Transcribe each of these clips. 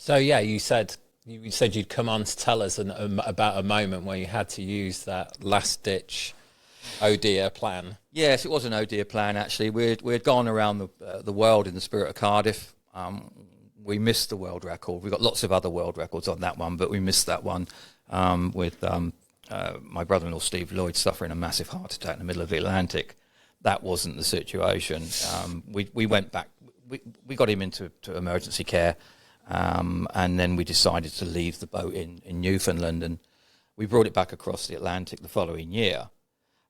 So yeah, you said you'd come on to tell us about a moment where you had to use that last ditch ODIR plan. Yes, it was an ODIR plan actually. We'd gone around the world in the Spirit of Cardiff. We missed the world record. We got lots of other world records on that one, but we missed that one with my brother-in-law Steve Lloyd suffering a massive heart attack in the middle of the Atlantic. That wasn't the situation. We went back. We got him into emergency care. And then we decided to leave the boat in Newfoundland, and we brought it back across the Atlantic the following year.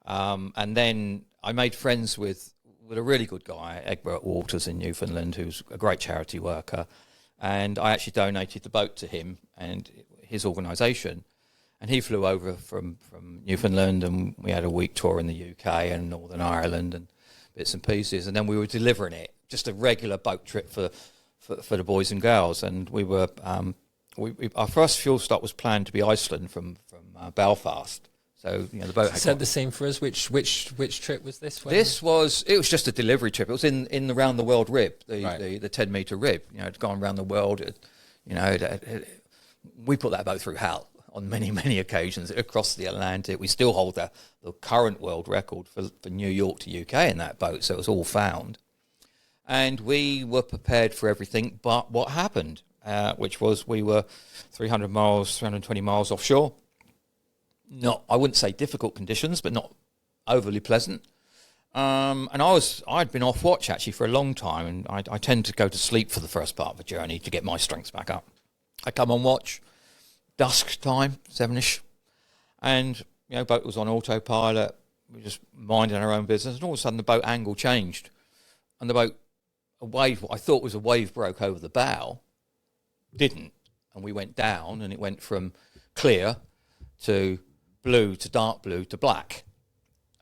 And then I made friends with a really good guy, Egbert Waters in Newfoundland, who's a great charity worker. And I actually donated the boat to him and his organisation. And he flew over from Newfoundland, and we had a week tour in the UK and Northern Ireland and bits and pieces. And then we were delivering it, just a regular boat trip for the boys and girls, and we were our first fuel stop was planned to be Iceland from Belfast. So the boat had Set the scene for us. Which trip was this? It was just a delivery trip. It was in the round the world rib, the 10-meter rib. It's gone around the world. We put that boat through hell on many occasions across the Atlantic. We still hold the current world record for New York to UK in that boat. So it was all found. And we were prepared for everything but what happened, which was we were 320 miles offshore. I wouldn't say difficult conditions, but not overly pleasant. And I'd been off watch actually for a long time, and I tend to go to sleep for the first part of a journey to get my strength back up. I come on watch, dusk time, 7ish, and boat was on autopilot. We were just minding our own business, and all of a sudden the boat angle changed, and the boat. What I thought was a wave broke over the bow, didn't, and we went down, and it went from clear to blue to dark blue to black,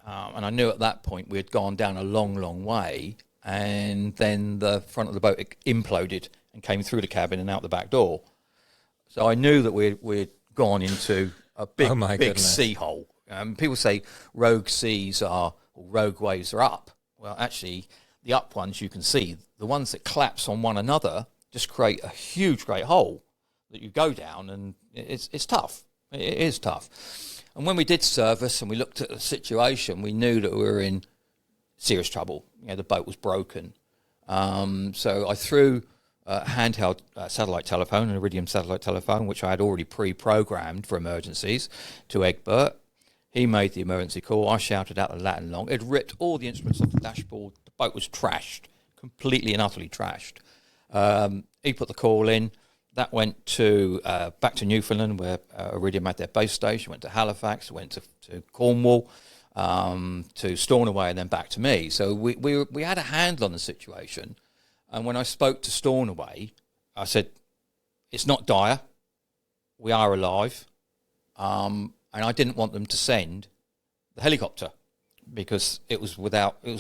and I knew at that point we had gone down a long way, and then the front of the boat imploded and came through the cabin and out the back door. So I knew that we'd gone into a big sea hole. People say rogue waves are up. Well, actually, the up ones you can see, the ones that collapse on one another just create a huge, great hole that you go down, and it's tough. It is tough. And when we did service and we looked at the situation, we knew that we were in serious trouble. The boat was broken. So I threw a handheld satellite telephone, an Iridium satellite telephone, which I had already pre-programmed for emergencies, to Egbert. He made the emergency call. I shouted out the Latin long. It ripped all the instruments off the dashboard. The boat was trashed, completely and utterly trashed. He put the call in. That went back to Newfoundland, where Iridium had their base station. Went to Halifax, went to Cornwall, to Stornoway, and then back to me. So we had a handle on the situation. And when I spoke to Stornoway, I said, "It's not dire. We are alive." And I didn't want them to send the helicopter because it was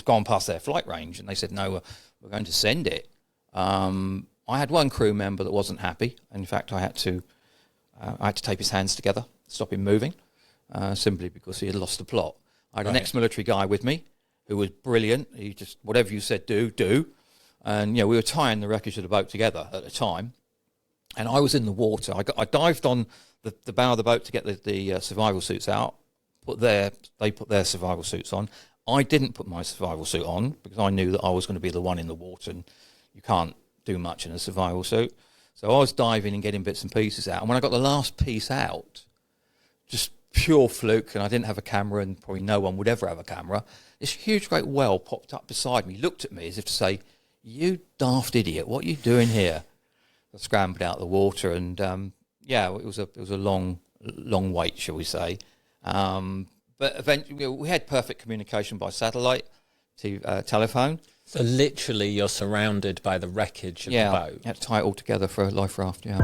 gone past their flight range. And they said, "No, we're going to send it." I had one crew member that wasn't happy. In fact, I had to tape his hands together, stop him moving, simply because he had lost the plot. I had an ex-military guy with me who was brilliant. He just, whatever you said, do. And, we were tying the wreckage of the boat together at the time. And I was in the water. I dived on the bow of the boat to get the survival suits out. They put their survival suits on. I didn't put my survival suit on because I knew that I was going to be the one in the water, and you can't do much in a survival suit. So I was diving and getting bits and pieces out. And when I got the last piece out, just pure fluke, and I didn't have a camera, and probably no one would ever have a camera, this huge great whale popped up beside me, looked at me as if to say, "You daft idiot, what are you doing here?" I scrambled out of the water, and it was a long wait, shall we say. But eventually we had perfect communication by satellite, telephone. So literally you're surrounded by the wreckage of the boat. You had to tie it all together for a life raft, yeah.